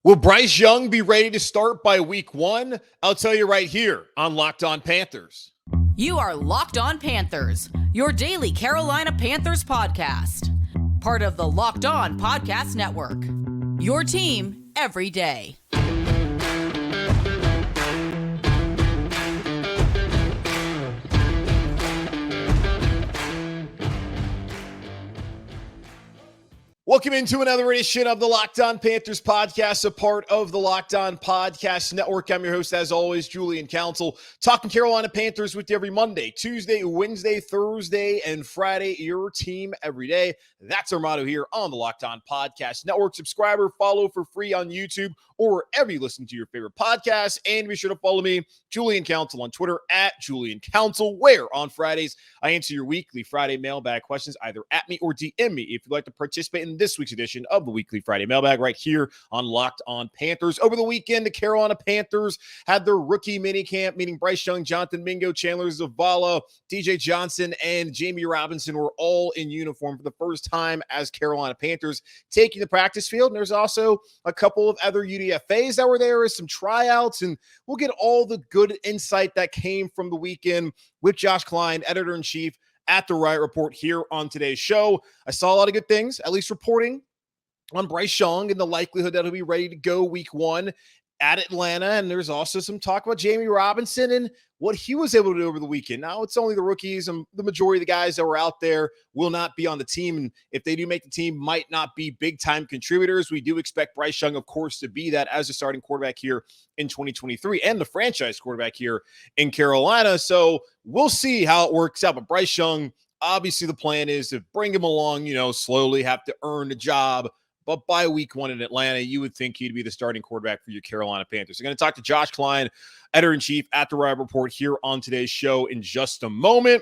Will Bryce Young be ready to start by week 1? I'll tell you right here on Locked On Panthers. You are Locked On Panthers, your daily Carolina Panthers podcast. Part of the Locked On Podcast Network. Your team every day. Welcome into another edition of the Locked On Panthers podcast, a part of the Locked On Podcast Network. I'm your host, as always, Julian Council, talking Carolina Panthers with you every Monday, Tuesday, Wednesday, Thursday, and Friday. Your team every day. That's our motto here on the Locked On Podcast Network. Subscribe, follow for free on YouTube or wherever you listen to your favorite podcasts. And be sure to follow me, Julian Council, on Twitter at Julian Council, where on Fridays I answer your weekly Friday mailbag questions either at me or DM me if you'd like to participate in this week's edition of the weekly Friday mailbag right here on Locked On Panthers. Over the weekend, the Carolina Panthers had their rookie minicamp, meaning Bryce Young, Jonathan Mingo, Chandler Zavala, DJ Johnson, and Jamie Robinson were all in uniform for the first time as Carolina Panthers taking the practice field. And there's also a couple of other UDFAs that were there, some tryouts, and we'll get all the good insight that came from the weekend with Josh Klein, editor-in-chief at the Riot Report here on today's show. I saw a lot of good things, at least reporting on Bryce Young and the likelihood that he'll be ready to go week 1 at Atlanta. And there's also some talk about Jamie Robinson and what he was able to do over the weekend. Now, it's only the rookies, and the majority of the guys that were out there will not be on the team. And if they do make the team, might not be big-time contributors. We do expect Bryce Young, of course, to be that as a starting quarterback here in 2023 and the franchise quarterback here in Carolina. So we'll see how it works out. But Bryce Young, obviously the plan is to bring him along, slowly have to earn the job. But by week 1 in Atlanta, you would think he'd be the starting quarterback for your Carolina Panthers. I'm going to talk to Josh Klein, editor-in-chief at the Riot Report here on today's show in just a moment.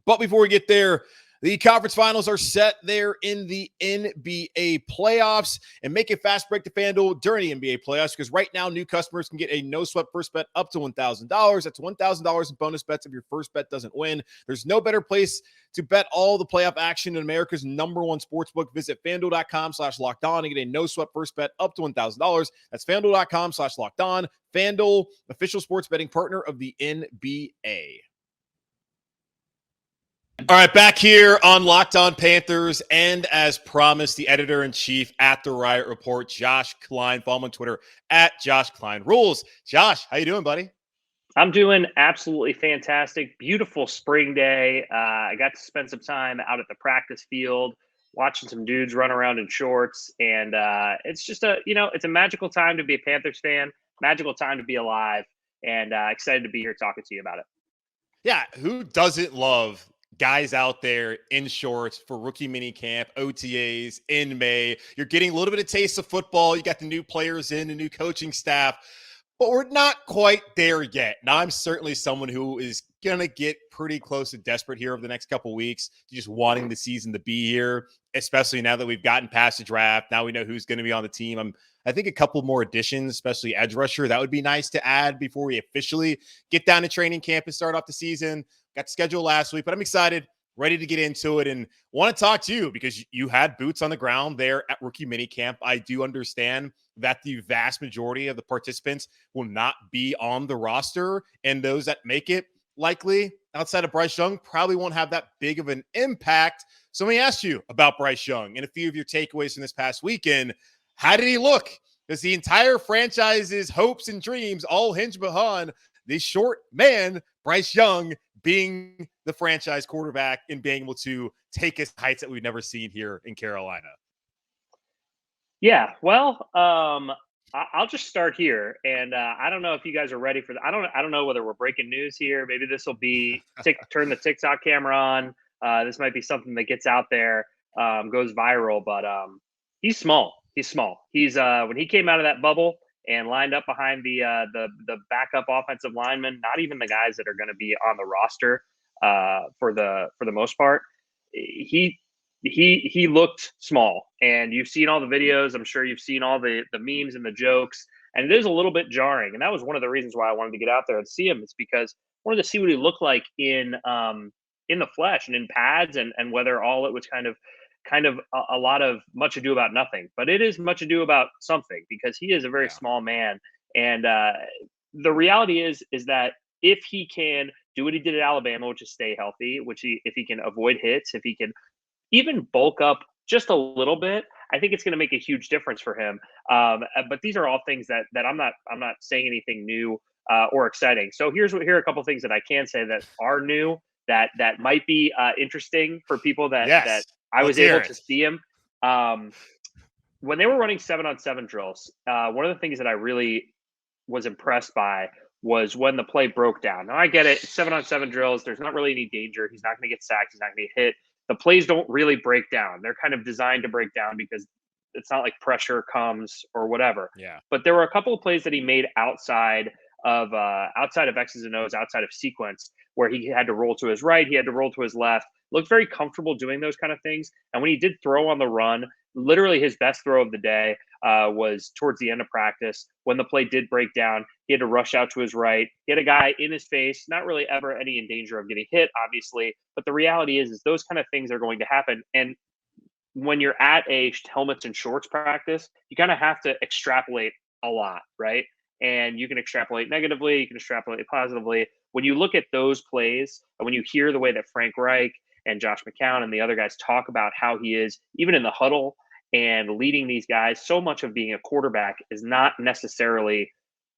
But before we get there, the conference finals are set there in the NBA playoffs, and make a fast break to FanDuel during the NBA playoffs, because right now new customers can get a no-sweat first bet up to $1,000. That's $1,000 in bonus bets if your first bet doesn't win. There's no better place to bet all the playoff action in America's #1 sportsbook. Visit FanDuel.com/lockedon and get a no-sweat first bet up to $1,000. That's FanDuel.com/lockedon. FanDuel, official sports betting partner of the NBA. All right, back here on Locked On Panthers, and as promised, the editor-in-chief at the Riot Report, Josh Klein. Follow him on Twitter at Josh Klein Rules. Josh, how you doing, buddy? I'm doing absolutely fantastic. Beautiful spring day. I got to spend some time out at the practice field, watching some dudes run around in shorts, and it's just it's a magical time to be a Panthers fan, magical time to be alive, and excited to be here talking to you about it. Yeah, who doesn't love guys out there in shorts for rookie minicamp, OTAs in May? You're getting a little bit of taste of football. You got the new players in, the new coaching staff, but we're not quite there yet. Now, I'm certainly someone who is going to get pretty close to desperate here over the next couple of weeks, just wanting the season to be here, especially now that we've gotten past the draft. Now we know who's going to be on the team. I think a couple more additions, especially edge rusher, that would be nice to add before we officially get down to training camp and start off the season. Got the schedule last week, but I'm excited, ready to get into it, and want to talk to you because you had boots on the ground there at rookie minicamp. I do understand that the vast majority of the participants will not be on the roster, and those that make it, likely outside of Bryce Young, probably won't have that big of an impact. So let me ask you about Bryce Young and a few of your takeaways from this past weekend. How did he look? Because the entire franchise's hopes and dreams all hinge behind the short man, Bryce Young, being the franchise quarterback and being able to take us heights that we've never seen here in Carolina. Yeah, well, I'll just start here, and I don't know if you guys are ready for that. I don't know whether we're breaking news here. Maybe this will be turn the TikTok camera on. This might be something that gets out there, goes viral. But he's small. He's small. He's when he came out of that bubble and lined up behind the backup offensive linemen, not even the guys that are going to be on the roster for the most part. He looked small, and you've seen all the videos. I'm sure you've seen all the memes and the jokes, and it is a little bit jarring. And that was one of the reasons why I wanted to get out there and see him. It's because I wanted to see what he looked like in the flesh and in pads, and whether all it was kind of kind of a lot of much ado about nothing, but it is much ado about something because he is a very small man. And the reality is that if he can do what he did at Alabama, which is stay healthy, if he can avoid hits, if he can even bulk up just a little bit, I think it's going to make a huge difference for him. But these are all things that I'm not saying anything new or exciting. So here are a couple things that I can say that are new that might be interesting for people that I was able to see him. When they were running 7-on-7 drills, one of the things that I really was impressed by was when the play broke down. Now I get it, 7-on-7 drills, there's not really any danger. He's not going to get sacked. He's not going to get hit. The plays don't really break down. They're kind of designed to break down because it's not like pressure comes or whatever. Yeah. But there were a couple of plays that he made outside of X's and O's, outside of sequence, where he had to roll to his right, he had to roll to his left. Looked very comfortable doing those kind of things. And when he did throw on the run, literally his best throw of the day was towards the end of practice. When the play did break down, he had to rush out to his right. He had a guy in his face, not really ever any in danger of getting hit, obviously. But the reality is those kind of things are going to happen. And when you're at a helmets and shorts practice, you kind of have to extrapolate a lot, right? And you can extrapolate negatively, you can extrapolate positively. When you look at those plays, and when you hear the way that Frank Reich and Josh McCown and the other guys talk about how he is, even in the huddle and leading these guys, so much of being a quarterback is not necessarily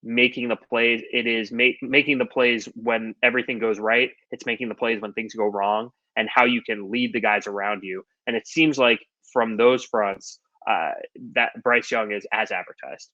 making the plays. It is making the plays when everything goes right. It's making the plays when things go wrong and how you can lead the guys around you. And it seems like from those fronts, that Bryce Young is as advertised.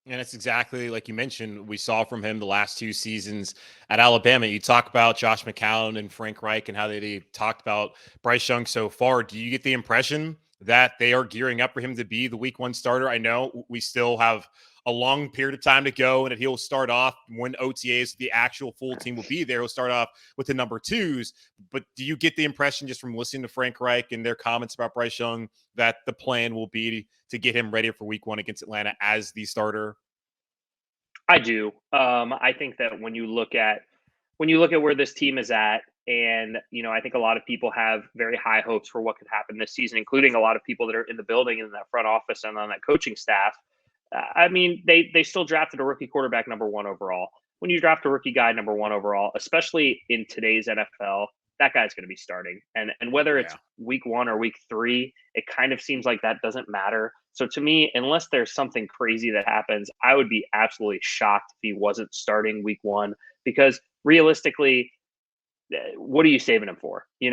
And it's exactly like you mentioned, we saw from him the last 2 seasons at Alabama. You talk about Josh McCown and Frank Reich and how they talked about Bryce Young so far. Do you get the impression that they are gearing up for him to be the week 1 starter? I know we still have a long period of time to go and that he'll start off when OTAs, the actual full team will be there. He'll start off with the number 2s. But do you get the impression just from listening to Frank Reich and their comments about Bryce Young that the plan will be to get him ready for week 1 against Atlanta as the starter? I do. I think that when you look at where this team is at, and I think a lot of people have very high hopes for what could happen this season, including a lot of people that are in the building and in that front office and on that coaching staff. I mean, they still drafted a rookie quarterback number 1 overall. When you draft a rookie guy number 1 overall, especially in today's NFL, that guy's going to be starting. And whether it's week 1 or week 3, it kind of seems like that doesn't matter. So to me, unless there's something crazy that happens, I would be absolutely shocked if he wasn't starting week 1, because realistically, what are you saving him for? Do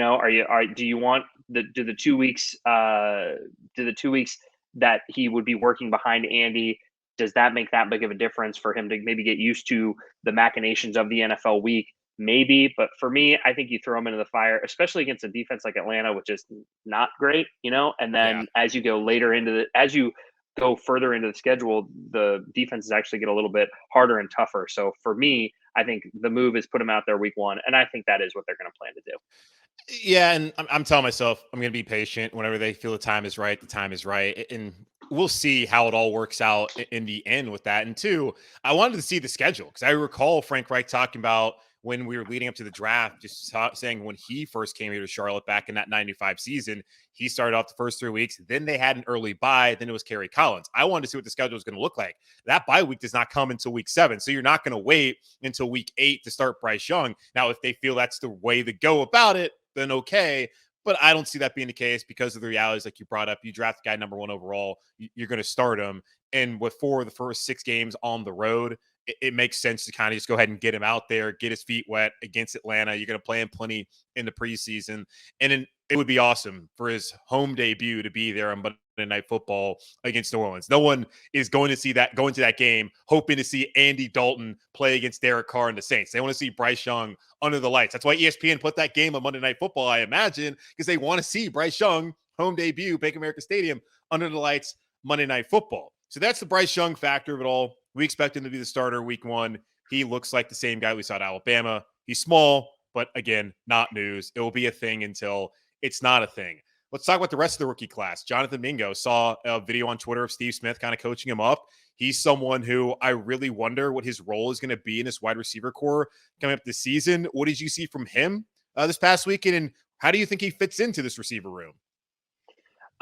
you want the 2 weeks that he would be working behind Andy? Does that make that big of a difference for him to maybe get used to the machinations of the NFL week? Maybe, but for me, I think you throw him into the fire, especially against a defense like Atlanta, which is not great, and then as you go further into the schedule, the defenses actually get a little bit harder and tougher. So for me, I think the move is put him out there week 1, and I think that is what they're going to plan to do. Yeah, and I'm telling myself I'm going to be patient. Whenever they feel the time is right, the time is right. And we'll see how it all works out in the end with that. And 2, I wanted to see the schedule because I recall Frank Reich talking about when we were leading up to the draft, just saying when he first came here to Charlotte back in that 95 season, he started off the first 3 weeks. Then they had an early bye. Then it was Kerry Collins. I wanted to see what the schedule was going to look like. That bye week does not come until week 7. So you're not going to wait until week 8 to start Bryce Young. Now, if they feel that's the way to go about it, then okay. But I don't see that being the case because of the realities like you brought up. You draft the guy number 1 overall, you're going to start him. And with 4 of the first 6 games on the road, it makes sense to kind of just go ahead and get him out there, get his feet wet against Atlanta. You're going to play him plenty in the preseason. And then it would be awesome for his home debut to be there on Monday Night Football against New Orleans. No one is going to go into that game hoping to see Andy Dalton play against Derek Carr and the Saints. They want to see Bryce Young under the lights. That's why ESPN put that game on Monday Night Football, I imagine, because they want to see Bryce Young, home debut, Bank of America Stadium, under the lights, Monday Night Football. So that's the Bryce Young factor of it all. We expect him to be the starter week 1. He looks like the same guy we saw at Alabama. He's small, but again, not news. It will be a thing until it's not a thing. Let's talk about the rest of the rookie class. Jonathan Mingo saw a video on Twitter of Steve Smith kind of coaching him up. He's someone who I really wonder what his role is going to be in this wide receiver core coming up this season. What did you see from him this past weekend, and how do you think he fits into this receiver room?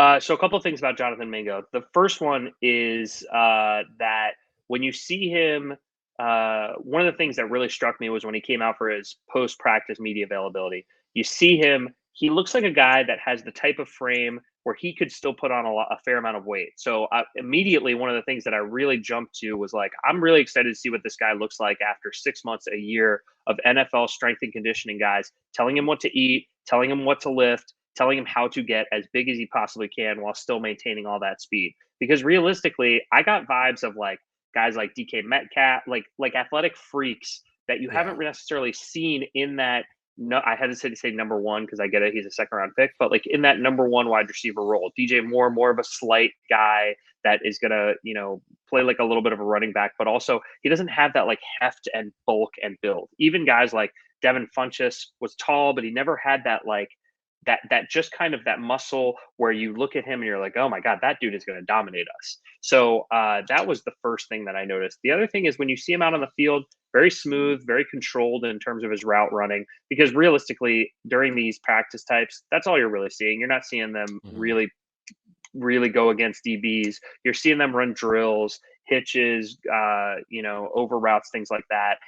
So a couple of things about Jonathan Mingo. The first one is that when you see him, one of the things that really struck me was when he came out for his post-practice media availability. You see him; he looks like a guy that has the type of frame where he could still put on a fair amount of weight. So immediately, one of the things that I really jumped to was like, I'm really excited to see what this guy looks like after 6 months, a year of NFL strength and conditioning guys telling him what to eat, telling him what to lift, telling him how to get as big as he possibly can while still maintaining all that speed. Because realistically, I got vibes of like guys like DK Metcalf, like athletic freaks that you Yeah. haven't necessarily seen in that. No, I hesitate to say number one because I get it, he's a second round pick, but like in that number one wide receiver role, DJ Moore, more of a slight guy that is gonna, play like a little bit of a running back, but also he doesn't have that like heft and bulk and build. Even guys like Devin Funchess was tall, but he never had that like that just kind of that muscle where you look at him and you're like, oh my God, that dude is going to dominate us. So that was the first thing that I noticed. The other thing is when you see him out on the field, very smooth, very controlled in terms of his route running, because realistically during these practice types, that's all you're really seeing. You're not seeing them really go against DBs. You're seeing them run drills, hitches, over routes, things like that.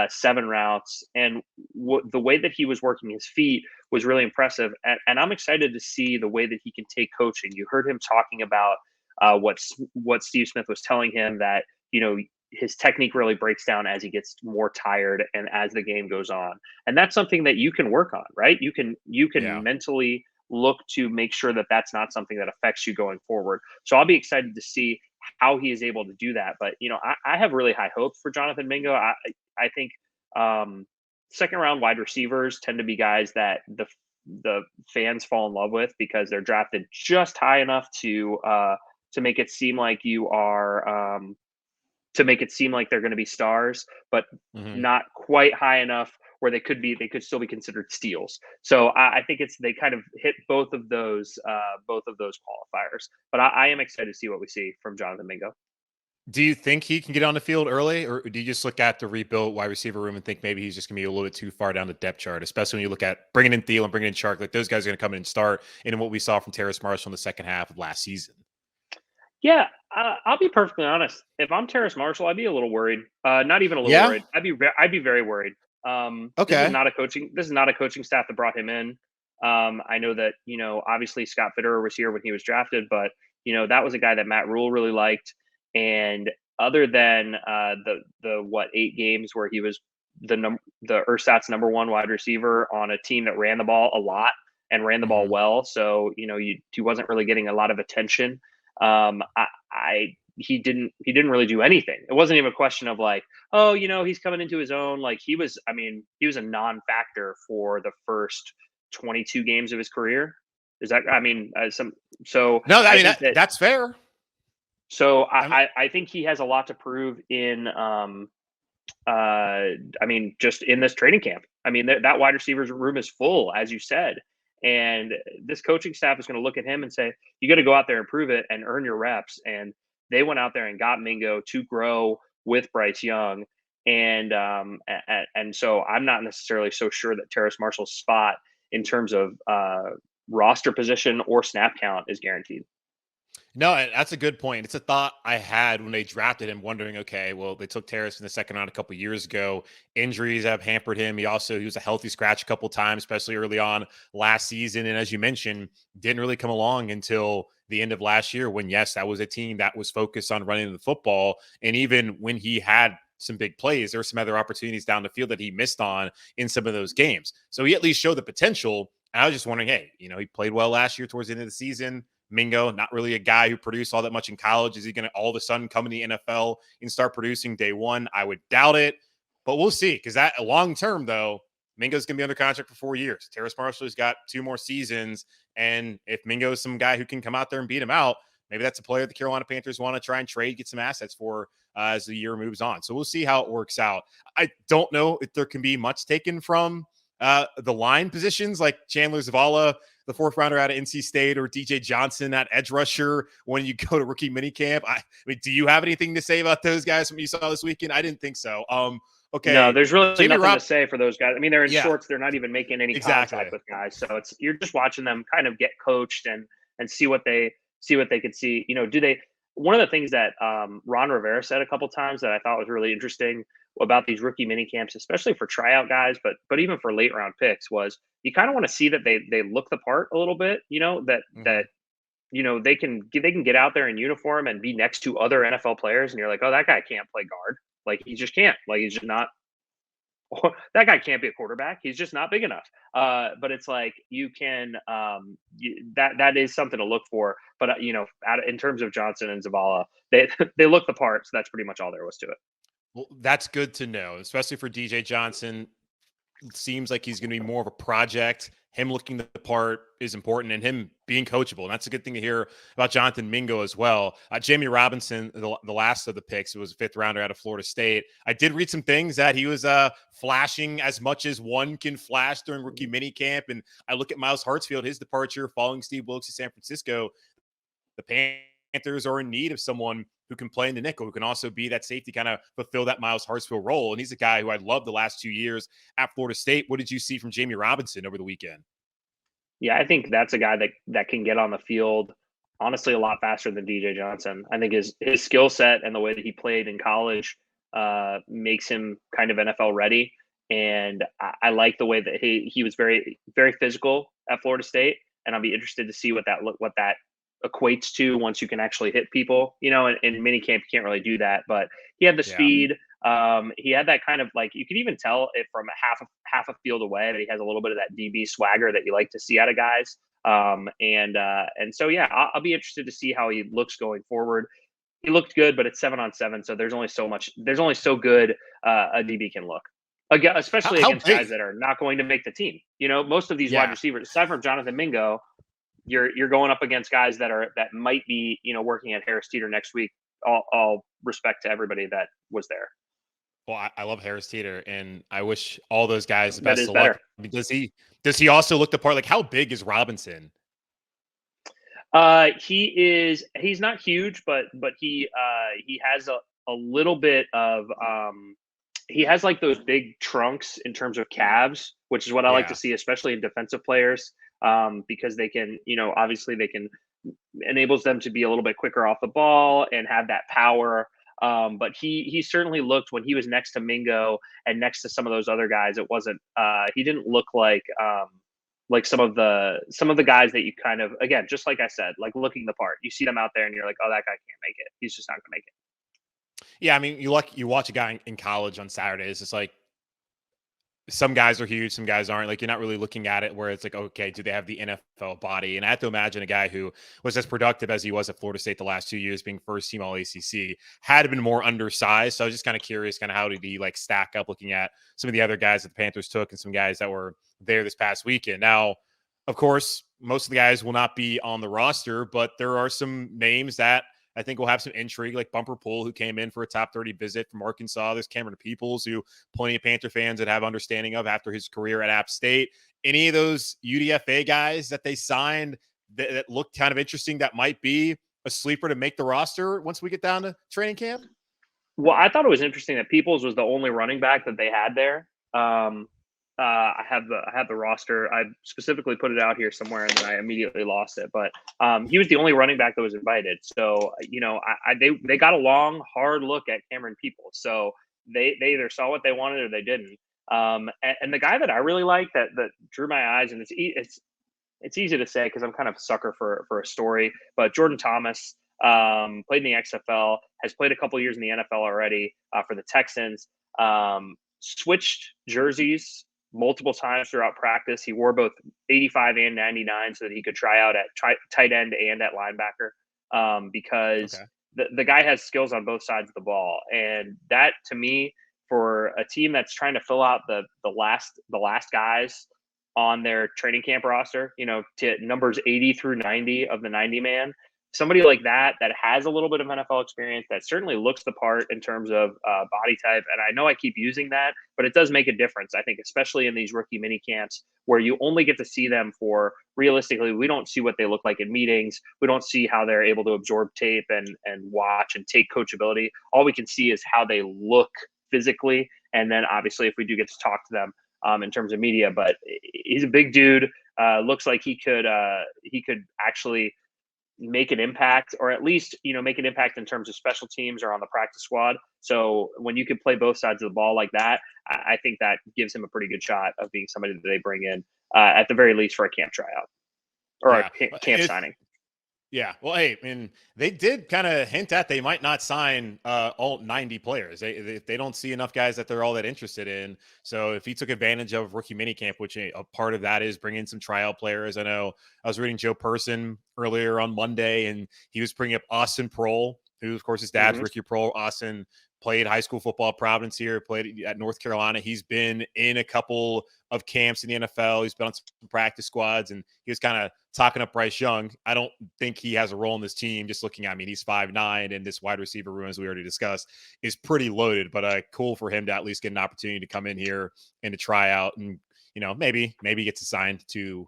7 routes, and the way that he was working his feet was really impressive. And I'm excited to see the way that he can take coaching. You heard him talking about what Steve Smith was telling him, that his technique really breaks down as he gets more tired and as the game goes on. And that's something that you can work on, right? You can Yeah. mentally look to make sure that that's not something that affects you going forward. So I'll be excited to see how he is able to do that. But I have really high hopes for Jonathan Mingo. I think second round wide receivers tend to be guys that the fans fall in love with because they're drafted just high enough to make it seem like you are to make it seem like they're going to be stars, but not quite high enough where they could still be considered steals. So I think they kind of hit both of those qualifiers. But I am excited to see what we see from Jonathan Mingo. Do you think he can get on the field early, or do you just look at the rebuilt wide receiver room and think maybe he's just going to be a little bit too far down the depth chart, especially when you look at bringing in Thielen, bringing in Chark, like those guys are going to come in and start, and what we saw from Terrace Marshall in the second half of last season? Yeah, I'll be perfectly honest. If I'm Terrace Marshall, I'd be a little worried. Not even a little worried. I'd be very worried. This is not a coaching staff that brought him in. I know that obviously Scott Fitterer was here when he was drafted, but that was a guy that Matt Rule really liked. And other than the 8 games where he was the Ersatz number one wide receiver on a team that ran the ball a lot and ran the ball well, so he wasn't really getting a lot of attention. He didn't really do anything. It wasn't even a question of like, oh, he's coming into his own. Like he was a non-factor for the first 22 games of his career. Is that, that's fair. So I think he has a lot to prove in, just in this training camp. That wide receivers room is full, as you said. And this coaching staff is going to look at him and say, you got to go out there and prove it and earn your reps. And they went out there and got Mingo to grow with Bryce Young. And so I'm not necessarily so sure that Terrace Marshall's spot in terms of roster position or snap count is guaranteed. No, that's a good point. It's a thought I had when they drafted him, wondering, okay, well, they took Terrace in the second round a couple years ago. Injuries have hampered him. He was a healthy scratch a couple times, especially early on last season. And as you mentioned, didn't really come along until the end of last year when, yes, that was a team that was focused on running the football. And even when he had some big plays, there were some other opportunities down the field that he missed on in some of those games. So he at least showed the potential. I was just wondering, hey, he played well last year towards the end of the season. Mingo, not really a guy who produced all that much in college. Is he going to all of a sudden come in the NFL and start producing day one? I would doubt it, but we'll see. Because that long term, though, Mingo's going to be under contract for 4 years. Terrace Marshall's got 2 more seasons. And if Mingo is some guy who can come out there and beat him out, maybe that's a player the Carolina Panthers want to try and trade, get some assets for as the year moves on. So we'll see how it works out. I don't know if there can be much taken from the line positions like Chandler Zavala, the 4th rounder out of NC State, or DJ Johnson at edge rusher when you go to rookie minicamp. Do you have anything to say about those guys from what you saw this weekend? I didn't think so. Okay. No, there's really nothing to say for those guys. They're in shorts. They're not even making any exactly contact with guys. So you're just watching them kind of get coached. And and see what they could see. Do they? One of the things that Ron Rivera said a couple times that I thought was really interesting about these rookie mini camps, especially for tryout guys, but even for late round picks, was you kind of want to see that they look the part a little bit. That they can get out there in uniform and be next to other NFL players, and you're like, oh, that guy can't play guard. Like, he just can't. Like, he's just not. That guy can't be a quarterback. He's just not big enough. But it's like you can. That is something to look for. But in terms of Johnson and Zavala, they they look the part. So that's pretty much all there was to it. Well, that's good to know, especially for DJ Johnson. It seems like he's going to be more of a project. Him looking the part is important, and him being coachable. And that's a good thing to hear about Jonathan Mingo as well. Jamie Robinson, the last of the picks, was a 5th rounder out of Florida State. I did read some things that he was flashing as much as one can flash during rookie minicamp. And I look at Miles Hartsfield, his departure following Steve Wilkes to San Francisco. The Panthers are in need of someone who can play in the nickel, who can also be that safety, kind of fulfill that Miles Hartsfield role. And he's a guy who I loved the last 2 years at Florida State. What did you see from Jamie Robinson over the weekend? Yeah, I think that's a guy that can get on the field, honestly, a lot faster than DJ Johnson. I think his skill set and the way that he played in college makes him kind of NFL ready. And I like the way that he was very, very physical at Florida State. And I'll be interested to see what that equates to once you can actually hit people. In minicamp, you can't really do that, but he had the speed. He had that kind of, like, you could even tell it from half a field away that he has a little bit of that DB swagger that you like to see out of guys. And so, yeah, I'll be interested to see how he looks going forward. He looked good, but it's 7-on-7. So there's only so good a DB can look. Again, especially against guys that are not going to make the team. Most of these wide receivers, aside from Jonathan Mingo, you're going up against guys that might be, working at Harris Teeter next week. All respect to everybody that was there. Well, I love Harris Teeter, and I wish all those guys the best of better. luck. I mean, does he also look the part? Like, how big is Robinson? He's not huge, but he has a little bit of he has like those big trunks in terms of calves, which is what I like to see, especially in defensive players, because they can, obviously they can enables them to be a little bit quicker off the ball and have that power. But he certainly looked, when he was next to Mingo and next to some of those other guys, it wasn't he didn't look like some of the guys that you kind of, again, just like I said, like looking the part. You see them out there and you're like, oh, that guy can't make it. He's just not gonna make it. Yeah, I mean, you watch a guy in college on Saturdays. It's like some guys are huge, some guys aren't. Like, you're not really looking at it where it's like, okay, do they have the NFL body? And I have to imagine a guy who was as productive as he was at Florida State the last 2 years, being first team all ACC, had been more undersized. So I was just kind of curious, kind of how did he like stack up, looking at some of the other guys that the Panthers took and some guys that were there this past weekend. Now, of course, most of the guys will not be on the roster, but there are some names that I think we'll have some intrigue, like Bumper Pool, who came in for a top 30 visit from Arkansas. There's Cameron Peoples, who plenty of Panther fans that have understanding of after his career at App State. Any of those UDFA guys that they signed that looked kind of interesting, that might be a sleeper to make the roster once we get down to training camp? Well, I thought it was interesting that Peoples was the only running back that they had there. I have the roster. I specifically put it out here somewhere, and then I immediately lost it. But he was the only running back that was invited. So they got a long, hard look at Cameron Peoples. So they either saw what they wanted or they didn't. And the guy that I really like that drew my eyes, and it's easy to say because I'm kind of a sucker for a story, but Jordan Thomas played in the XFL, has played a couple years in the NFL already for the Texans. Switched jerseys multiple times throughout practice. He wore both 85 and 99 so that he could try out at tight end and at linebacker because the guy has skills on both sides of the ball. And that, to me, for a team that's trying to fill out the last guys on their training camp roster, to numbers 80 through 90 of the 90 man, somebody like that has a little bit of NFL experience, that certainly looks the part in terms of body type. And I know I keep using that, but it does make a difference, I think, especially in these rookie mini camps where you only get to see them for, realistically, we don't see what they look like in meetings. We don't see how they're able to absorb tape and watch and take coachability. All we can see is how they look physically. And then obviously if we do get to talk to them in terms of media, but he's a big dude. Looks like he could actually make an impact, or at least, make an impact in terms of special teams or on the practice squad. So when you can play both sides of the ball like that, I think that gives him a pretty good shot of being somebody that they bring in at the very least for a camp tryout or a camp signing. Yeah. Well, hey, I mean, they did kind of hint at they might not sign all 90 players. They don't see enough guys that they're all that interested in. So if he took advantage of rookie minicamp, which a part of that is bringing some tryout players. I know I was reading Joe Person earlier on Monday, and he was bringing up Austin Prohl, who, of course, his dad's Ricky Prohl. Austin played high school football at Providence here, played at North Carolina. He's been in a couple of camps in the NFL. He's been on some practice squads, and he was kind of talking up Bryce Young. I don't think he has a role in this team. Just looking at me, he's 5'9", and this wide receiver room, as we already discussed, is pretty loaded. But cool for him to at least get an opportunity to come in here and to try out, and maybe gets assigned to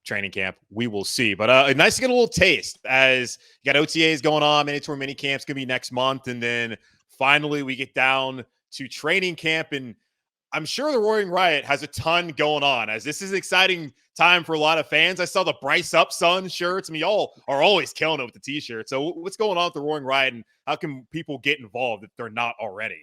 training camp. We will see. But nice to get a little taste as you got OTAs going on. Mandatory mini camp's gonna be next month, and then finally we get down to training camp, and I'm sure the Roaring Riot has a ton going on, as this is an exciting time for a lot of fans. I saw the Bryce Up Sun shirts. I mean, y'all are always killing it with the t-shirts. So what's going on with the Roaring Riot, and how can people get involved if they're not already?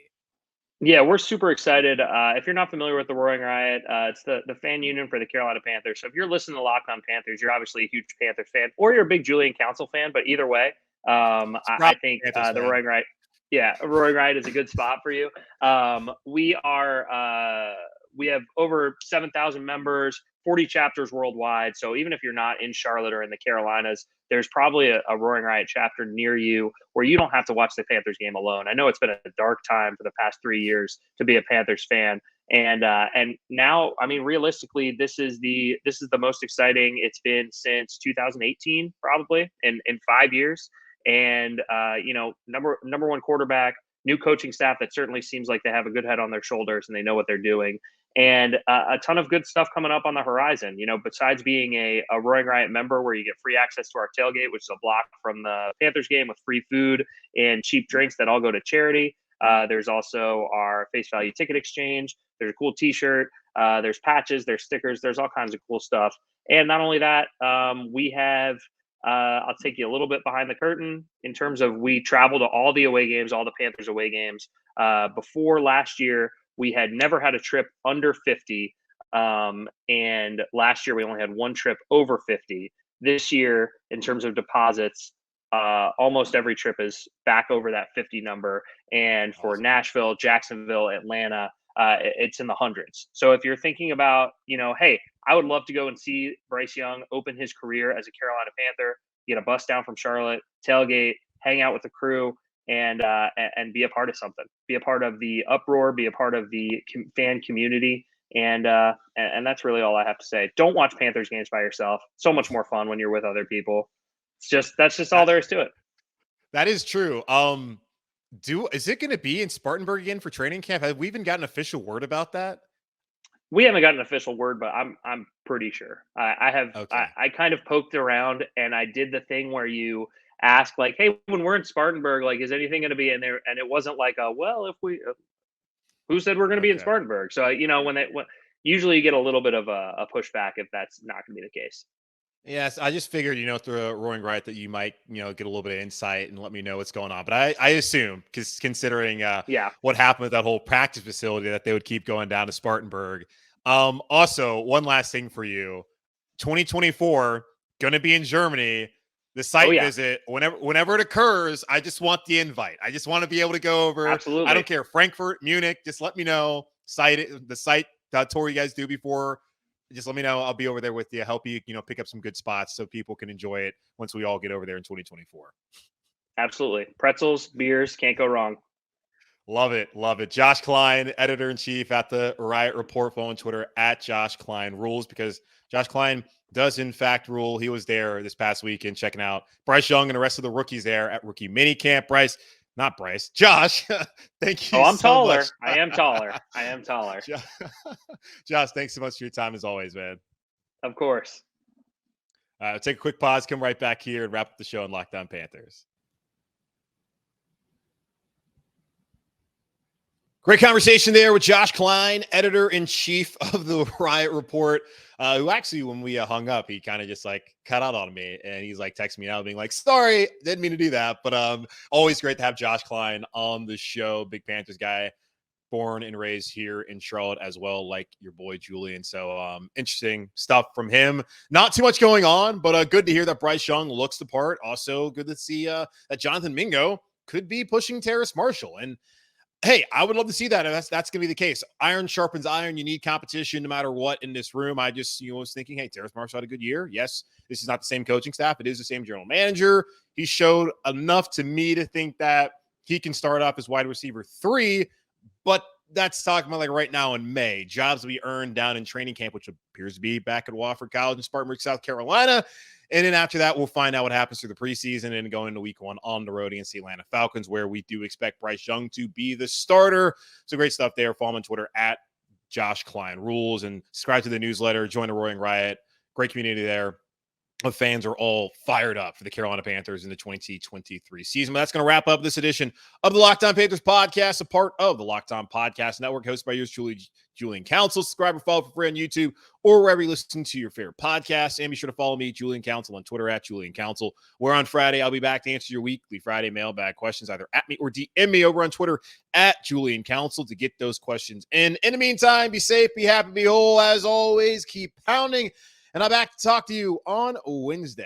Yeah, we're super excited. If you're not familiar with the Roaring Riot, it's the fan union for the Carolina Panthers. So if you're listening to Locked On Panthers, you're obviously a huge Panthers fan, or you're a big Julian Council fan. But either way, I think the Roaring Riot. Yeah, Roaring Riot is a good spot for you. We have over 7,000 members, 40 chapters worldwide. So even if you're not in Charlotte or in the Carolinas, there's probably a Roaring Riot chapter near you where you don't have to watch the Panthers game alone. I know it's been a dark time for the past 3 years to be a Panthers fan. And now, I mean, realistically, this is the most exciting it's been since 2018, probably in 5 years. And number one quarterback, new coaching staff that certainly seems like they have a good head on their shoulders and they know what they're doing, and a ton of good stuff coming up on the horizon. Besides being a Roaring Riot member where you get free access to our tailgate, which is a block from the Panthers game with free food and cheap drinks that all go to charity. There's also our face value ticket exchange. There's a cool t-shirt. There's patches, there's stickers, there's all kinds of cool stuff. And not only that, we have I'll take you a little bit behind the curtain in terms of we travel to all the away games, all the Panthers away games. Before last year, we had never had a trip under 50. And last year we only had one trip over 50. This year, in terms of deposits, almost every trip is back over that 50 number. And for Nashville, Jacksonville, Atlanta, it's in the hundreds. So if you're thinking about, hey, I would love to go and see Bryce Young open his career as a Carolina Panther, get a bus down from Charlotte, tailgate, hang out with the crew, and be a part of something, be a part of the uproar, be a part of the fan community. And that's really all I have to say. Don't watch Panthers games by yourself. So much more fun when you're with other people. That's just all there is to it. That is true. Is it going to be in Spartanburg again for training camp? Have we even gotten official word about that? We haven't gotten an official word, but I'm pretty sure. I have. Okay. I kind of poked around, and I did the thing where you ask, like, "Hey, when we're in Spartanburg, like, is anything going to be in there?" And it wasn't like, if we, who said we're going to be in Spartanburg? So when usually you get a little bit of a pushback if that's not going to be the case. Yes, I just figured, through a Roaring Riot that you might, get a little bit of insight and let me know what's going on. But I assume, because considering what happened with that whole practice facility, that they would keep going down to Spartanburg. Also, one last thing for you. 2024, going to be in Germany. The site visit, whenever it occurs, I just want the invite. I just want to be able to go over. Absolutely. I don't care. Frankfurt, Munich, just let me know. The site tour you guys do before. Just let me know. I'll be over there with you. Help you, pick up some good spots so people can enjoy it once we all get over there in 2024. Absolutely. Pretzels, beers, can't go wrong. Love it. Love it. Josh Klein, editor-in-chief at the Riot Report, follow on Twitter at Josh Klein Rules, because Josh Klein does in fact rule. He was there this past weekend checking out Bryce Young and the rest of the rookies there at Rookie Minicamp. Josh, thank you. Oh, I'm so taller. much. I am taller. Josh, thanks so much for your time as always, man. Of course. We'll take a quick pause, come right back here and wrap up the show on Locked On Panthers. Great conversation there with Josh Klein, editor-in-chief of the Riot Report, who actually, when we hung up, he kind of just like cut out on me, and he's like texting me now being like, sorry, didn't mean to do that. But always great to have Josh Klein on the show. Big Panthers guy, born and raised here in Charlotte as well, like your boy Julian. So interesting stuff from him. Not too much going on, but good to hear that Bryce Young looks the part. Also good to see that Jonathan Mingo could be pushing Terrace Marshall. And hey, I would love to see that. And that's going to be the case. Iron sharpens iron. You need competition no matter what in this room. I just, was thinking, hey, Terrace Marshall had a good year. Yes, this is not the same coaching staff. It is the same general manager. He showed enough to me to think that he can start off as wide receiver 3, but that's talking about like right now in May. Jobs will be earned down in training camp, which appears to be back at Wofford College in Spartanburg, South Carolina. And then after that, we'll find out what happens through the preseason and go into week 1 on the road against the Atlanta Falcons, where we do expect Bryce Young to be the starter. So great stuff there. Follow him on Twitter at Josh Klein Rules, and subscribe to the newsletter. Join the Roaring Riot. Great community there. Of fans are all fired up for the Carolina Panthers in the 2023 season. But that's going to wrap up this edition of the Locked On Panthers podcast, a part of the Locked On Podcast Network, hosted by yours truly, Julian Council. Subscribe or follow for free on YouTube or wherever you listen to your favorite podcasts. And be sure to follow me, Julian Council, on Twitter at Julian Council. Where on Friday, I'll be back to answer your weekly Friday mailbag questions, either at me or DM me over on Twitter at Julian Council to get those questions in. In the meantime, be safe, be happy, be whole. As always, keep pounding. And I'm back to talk to you on Wednesday.